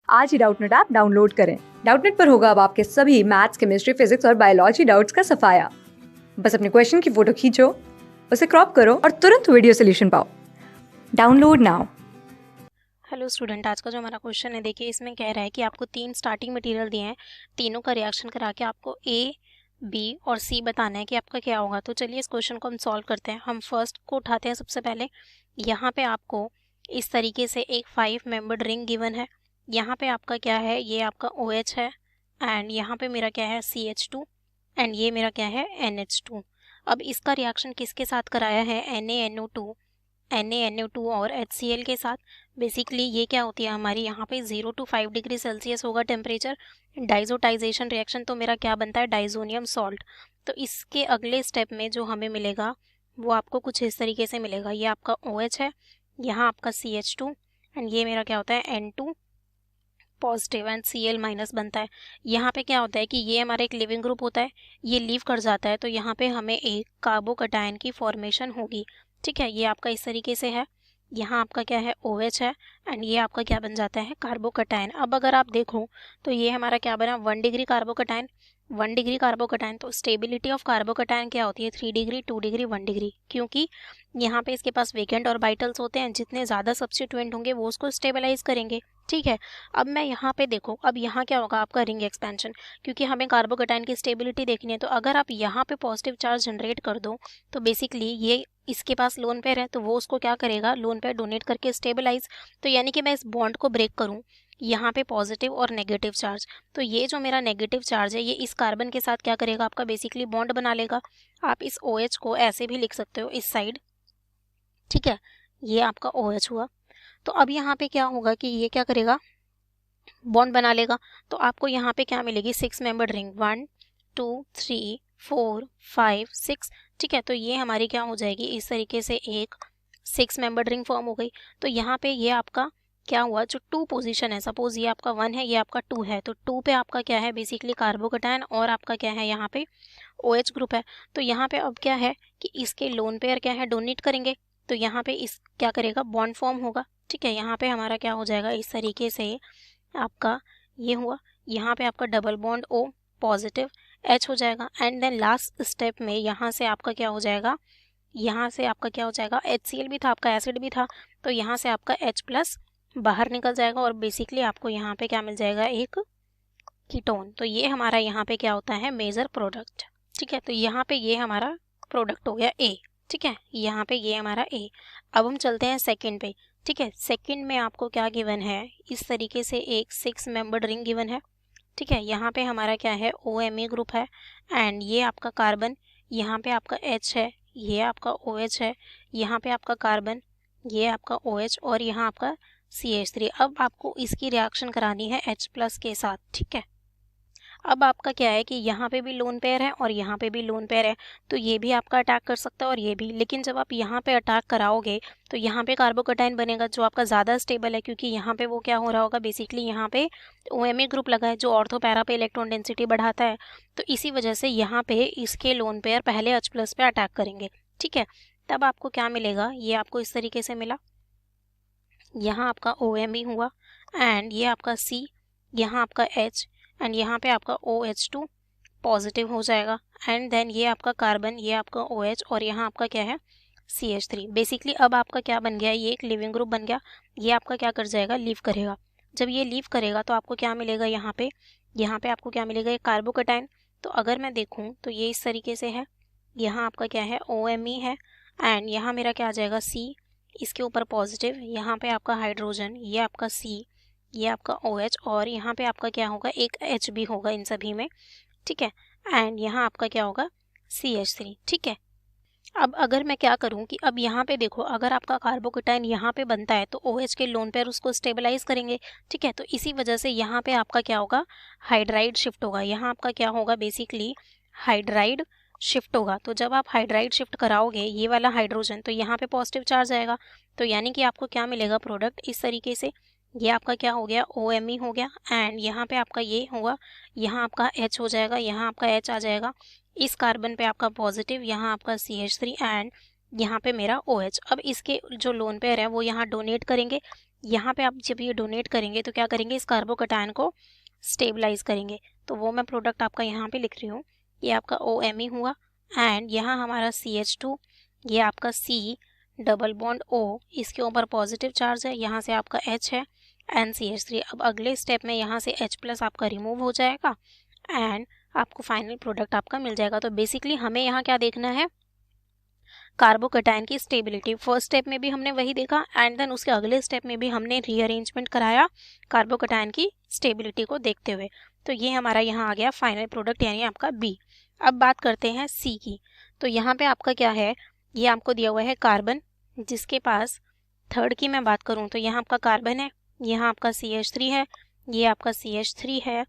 आज ही Doubtnut app download करें। Doubtnut पर होगा अब आपके सभी मैथ्स, केमिस्ट्री, फिजिक्स और बायोलॉजी डाउट्स का सफाया। बस अपने क्वेश्चन की फोटो खींचो, उसे क्रॉप करो और तुरंत वीडियो सोल्यूशन पाओ। Download now. हेलो स्टूडेंट, आज का जो हमारा क्वेश्चन है, देखिए इसमें कह रहा है कि आपको 3 स्टार्टिंग मटेरियल दिए हैं, तीनों का रिएक्शन करा के आपको ए, बी और सी बताना है कि आपका क्या होगा। तो चलिए इस क्वेश्चन को हम सॉल्व करते हैं। हम फर्स्ट को उठाते हैं। सबसे पहले यहाँ पे आपको इस तरीके से एक 5 मेंबर्ड रिंग गिवन है। यहाँ पे आपका क्या है, ये आपका OH है एंड यहाँ पे मेरा क्या है CH2 एंड ये मेरा क्या है NH2। अब इसका रिएक्शन किसके साथ कराया है, NaNO2 और HCl के साथ। बेसिकली ये क्या होती है हमारी, यहाँ पे 0 to 5 डिग्री सेल्सियस होगा टेम्परेचर। डाइजोटाइजेशन रिएक्शन तो मेरा क्या बनता है, डाइजोनियम सॉल्ट। तो इसके अगले स्टेप में जो हमें मिलेगा वो आपको कुछ इस तरीके से मिलेगा। ये आपका OH है, यहाँ आपका CH2 एंड ये मेरा क्या होता है N2 positive and Cl minus बनता है। यहाँ पे क्या होता है कि ये हमारा एक लिविंग ग्रुप होता है, ये लीव कर जाता है तो यहाँ पे हमें एक कार्बोकटायन की फॉर्मेशन होगी। ठीक है, ये आपका इस तरीके से है। यहाँ आपका क्या है OH है एंड ये आपका क्या बन जाता है कार्बोकटायन। अब अगर आप देखो तो ये हमारा क्या बना 1 डिग्री कार्बोकटायन, 1 डिग्री कार्बोकटायन। तो स्टेबिलिटी ऑफ कार्बोकटायन क्या होती है 3 डिग्री, 2 डिग्री, 1 डिग्री, क्योंकि यहाँ पे इसके पास वेकेंट ऑर्बिटल्स होते हैं। जितने ज़्यादा सब्स्टिट्यूएंट होंगे वो उसको स्टेबलाइज करेंगे। ठीक है, अब मैं यहाँ पे देखो, अब यहाँ क्या होगा आपका रिंग एक्सपेंशन, क्योंकि हमें कार्बोकटायन की स्टेबिलिटी देखनी है। तो अगर आप यहाँ पे पॉजिटिव चार्ज जनरेट कर दो तो बेसिकली ये इसके पास लोन पेयर है तो वो उसको क्या करेगा, लोन पेयर डोनेट करके स्टेबलाइज। तो यानी कि मैं इस बॉन्ड को ब्रेक करूँ, यहाँ पे पॉजिटिव और नेगेटिव चार्ज, तो ये जो मेरा नेगेटिव चार्ज है ये इस कार्बन के साथ क्या करेगा, आपका बेसिकली बॉन्ड बना लेगा। आप इस OH को ऐसे भी लिख सकते हो इस साइड। ठीक है, ये आपका OH हुआ। तो अब यहाँ पे क्या होगा कि ये क्या करेगा, बॉन्ड बना लेगा। तो आपको यहाँ पे क्या मिलेगी, 6 मेंबर्ड रिंग, 1 2 3 4 5 6। ठीक है, तो ये हमारी क्या हो जाएगी, इस तरीके से एक 6 मेंबर्ड रिंग फॉर्म हो गई। तो यहाँ पे ये आपका क्या हुआ, जो 2 पोजीशन है, सपोज ये आपका 1 है, ये आपका 2 है, तो 2 पे आपका क्या है बेसिकली कार्बोकटायन और आपका क्या है यहाँ पे OH ग्रुप है। तो यहाँ पे अब क्या है कि इसके लोन पेयर क्या है, डोनेट करेंगे। तो यहाँ पे इस क्या करेगा, बॉन्ड फॉर्म होगा। ठीक है, यहाँ पे हमारा क्या हो जाएगा, इस तरीके से आपका ये हुआ। यहाँ पे आपका double bond O positive H हो जाएगा एंड देन लास्ट स्टेप में यहाँ से आपका क्या हो जाएगा, यहाँ से आपका क्या हो जाएगा, HCl भी था, आपका एसिड भी था, तो यहाँ से आपका H प्लस बाहर निकल जाएगा और बेसिकली आपको यहाँ पे क्या मिल जाएगा, एक कीटोन। तो ये हमारा यहाँ पे क्या होता है, मेजर प्रोडक्ट। ठीक है, तो यहाँ पे ये हमारा प्रोडक्ट हो गया A। ठीक है, यहाँ पे ये हमारा A। अब हम चलते हैं सेकंड पे। ठीक है, सेकंड में आपको क्या गिवन है, इस तरीके से एक 6 मेंबर्ड रिंग गिवन है। ठीक है, यहाँ पे हमारा क्या है OMe ग्रुप है एंड ये आपका कार्बन, यहाँ पे आपका H है, ये आपका OH है, यहाँ पे आपका कार्बन, ये आपका OH और यहाँ आपका CH3। अब आपको इसकी रिएक्शन करानी है H प्लस के साथ। ठीक है, अब आपका क्या है कि यहाँ पे भी लोन पेयर है और यहाँ पे भी लोन पेयर है, तो ये भी आपका अटैक कर सकता है और ये भी। लेकिन जब आप यहाँ पे अटैक कराओगे तो यहाँ पे कार्बोकटायन बनेगा जो आपका ज़्यादा स्टेबल है, क्योंकि यहाँ पे वो क्या हो रहा होगा, बेसिकली यहाँ पे OMe ग्रुप लगा है जो ऑर्थो पैरा पे इलेक्ट्रॉन डेंसिटी बढ़ाता है। तो इसी वजह से यहाँ पे इसके लोन पेयर पहले H प्लस पे अटैक करेंगे। ठीक है, तब आपको क्या मिलेगा, ये आपको इस तरीके से मिला, यहाँ आपका OMe हुआ एंड ये आपका C, यहाँ आपका H एंड यहाँ पे आपका OH2 पॉजिटिव हो जाएगा एंड देन ये आपका कार्बन, ये आपका OH और यहाँ आपका क्या है CH3। बेसिकली अब आपका क्या बन गया, ये एक लिविंग ग्रुप बन गया। ये आपका क्या कर जाएगा, लीव करेगा। जब ये लीव करेगा तो आपको क्या मिलेगा, यहाँ पे आपको क्या मिलेगा, एक कार्बोकटायन। तो अगर मैं देखूँ तो ये इस तरीके से है, यहाँ आपका क्या है OMe है एंड यहाँ मेरा क्या आ जाएगा C, इसके ऊपर पॉजिटिव, यहाँ पे आपका हाइड्रोजन, ये आपका C, ये आपका OH और यहाँ पे आपका क्या होगा, एक H भी होगा इन सभी में। ठीक है, एंड यहाँ आपका क्या होगा CH3। ठीक है, अब अगर मैं क्या करूँ कि अब यहाँ पे देखो, अगर आपका कार्बोकटायन यहाँ पे बनता है तो OH के लोन पेयर उसको स्टेबलाइज करेंगे। ठीक है, तो इसी वजह से यहाँ पे आपका क्या होगा, हाइड्राइड शिफ्ट होगा। यहाँ आपका क्या होगा, बेसिकली हाइड्राइड शिफ्ट होगा। तो जब आप हाइड्राइड शिफ्ट कराओगे ये वाला हाइड्रोजन, तो यहाँ पे पॉजिटिव चार्ज आएगा। तो यानी कि आपको क्या मिलेगा, प्रोडक्ट इस तरीके से। ये आपका क्या हो गया, OMe हो गया एंड यहाँ पे आपका ये होगा, यहाँ आपका H हो जाएगा, यहाँ आपका H आ जाएगा, इस कार्बन पे आपका पॉजिटिव, यहाँ आपका CH3 एंड यहाँ पे मेरा OH। अब इसके जो लोन पेयर है वो यहाँ डोनेट करेंगे यहाँ पे आप जब ये डोनेट करेंगे तो क्या करेंगे, इस कार्बोकटायन को स्टेबलाइज करेंगे। तो वो मैं प्रोडक्ट आपका यहाँ पे लिख रही हूँ, ये आपका OMe हुआ, एंड यहाँ हमारा CH2, ये आपका C डबल बॉन्ड O, इसके ऊपर पॉजिटिव चार्ज है, यहाँ से आपका H है, एंड CH3। अब अगले स्टेप में यहाँ से H+ आपका रिमूव हो जाएगा एंड आपको फाइनल प्रोडक्ट आपका मिल जाएगा। तो बेसिकली हमें यहाँ क्या देखना है, कार्बोकटायन की स्टेबिलिटी। फर्स्ट स्टेप में भी हमने वही देखा एंड देन उसके अगले स्टेप में भी हमने रीअरेंजमेंट कराया कार्बोकटायन की स्टेबिलिटी को देखते हुए। तो ये हमारा यहाँ आ गया फाइनल प्रोडक्ट यानी आपका B। अब बात करते हैं C की। तो यहाँ पे आपका क्या है, ये आपको दिया हुआ है कार्बन, जिसके पास थर्ड की मैं बात करूँ तो यहाँ आपका कार्बन है, यहाँ आपका CH3 है, ये आपका CH3 है,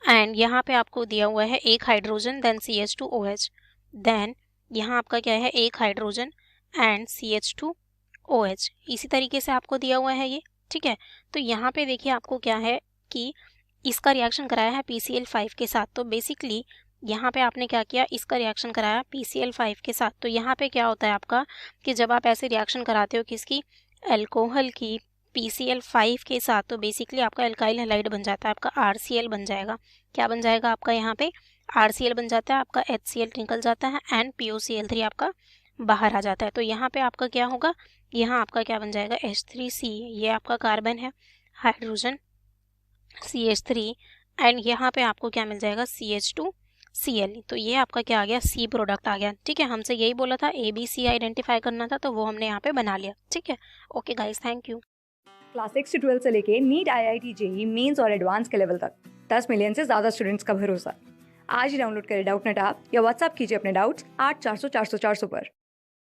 एंड यहाँ पे आपको दिया हुआ है एक हाइड्रोजन देन CH2OH, देन यहाँ आपका क्या है, एक हाइड्रोजन एंड CH2OH। इसी तरीके से आपको दिया हुआ है ये, ठीक है। तो यहाँ पे देखिए आपको क्या है कि इसका रिएक्शन कराया है PCl5 के साथ। तो बेसिकली यहाँ पे आपने क्या किया, इसका रिएक्शन कराया PCl5 के साथ। तो यहाँ पे क्या होता है आपका कि जब आप ऐसे रिएक्शन कराते हो किसकी, एल्कोहल की PCl5 के साथ, तो बेसिकली आपका एल्काइल हैलाइड बन जाता है, आपका RCl बन जाएगा। क्या बन जाएगा आपका, यहाँ पे RCl बन जाता है, आपका HCl निकल जाता है एंड POCl3 आपका बाहर आ जाता है। तो यहाँ पे आपका क्या होगा, यहाँ आपका क्या बन जाएगा, H3C, ये आपका कार्बन है, हाइड्रोजन CH3, एंड यहाँ पे आपको क्या मिल जाएगा, CH2Cl। तो ये आपका क्या आ गया, C प्रोडक्ट आ गया, ठीक है। हमसे यही बोला था ABC आइडेंटिफाई करना था, तो वो हमने यहाँ पे बना लिया, ठीक है। Okay guys, thank you. Class 6 से 12 से लेके नीट, IIT, JEE मेंस और एडवांस के लेवल तक 10 मिलियन से ज़्यादा स्टूडेंट्स का भरोसा। आज ही डाउनलोड करें डाउटनेट ऐप या व्हाट्सएप कीजिए अपने डाउट्स 8400 400 400 पर।